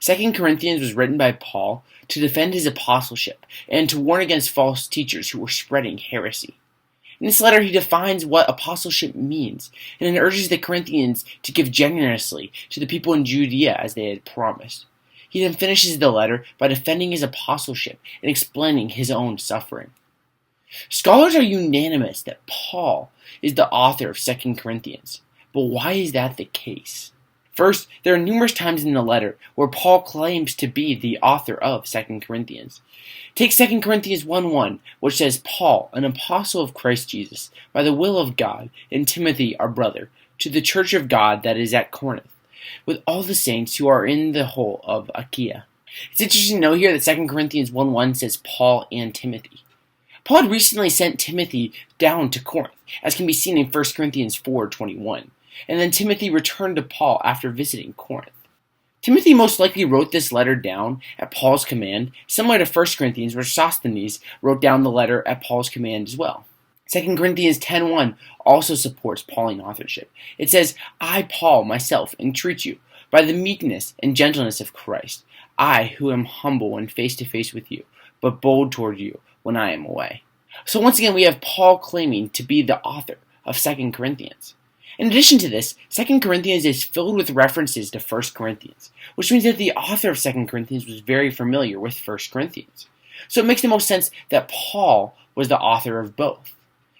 2 Corinthians was written by Paul to defend his apostleship and to warn against false teachers who were spreading heresy. In this letter, he defines what apostleship means and urges the Corinthians to give generously to the people in Judea as they had promised. He then finishes the letter by defending his apostleship and explaining his own suffering. Scholars are unanimous that Paul is the author of 2 Corinthians. But why is that the case? First, there are numerous times in the letter where Paul claims to be the author of 2 Corinthians. Take 2 Corinthians 1:1, which says, Paul, an apostle of Christ Jesus, by the will of God, and Timothy, our brother, to the church of God that is at Corinth, with all the saints who are in the whole of Achaia. It's interesting to know here that 2 Corinthians 1:1 says Paul and Timothy. Paul had recently sent Timothy down to Corinth, as can be seen in 1 Corinthians 4:21. And then Timothy returned to Paul after visiting Corinth. Timothy most likely wrote this letter down at Paul's command, similar to 1 Corinthians where Sosthenes wrote down the letter at Paul's command as well. 2 Corinthians 10:1 also supports Pauline authorship. It says, I, Paul, myself, entreat you, by the meekness and gentleness of Christ, I who am humble when face to face with you, but bold toward you when I am away. So once again, we have Paul claiming to be the author of 2 Corinthians. In addition to this, 2 Corinthians is filled with references to 1 Corinthians, which means that the author of 2 Corinthians was very familiar with 1 Corinthians. So it makes the most sense that Paul was the author of both.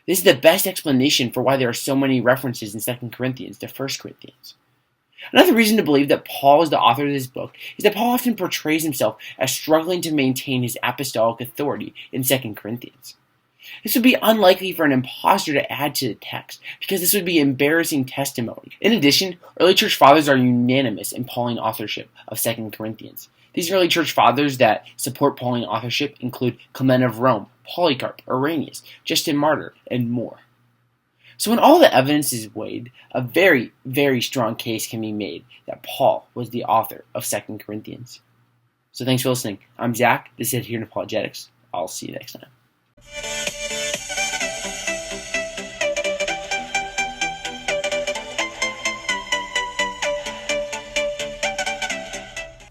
This is the best explanation for why there are so many references in 2 Corinthians to 1 Corinthians. Another reason to believe that Paul is the author of this book is that Paul often portrays himself as struggling to maintain his apostolic authority in 2 Corinthians. This would be unlikely for an impostor to add to the text, because this would be embarrassing testimony. In addition, early church fathers are unanimous in Pauline authorship of 2 Corinthians. These early church fathers that support Pauline authorship include Clement of Rome, Polycarp, Irenaeus, Justin Martyr, and more. So when all the evidence is weighed, a very, very strong case can be made that Paul was the author of 2 Corinthians. So thanks for listening. I'm Zach. This is Adherent Apologetics. I'll see you next time.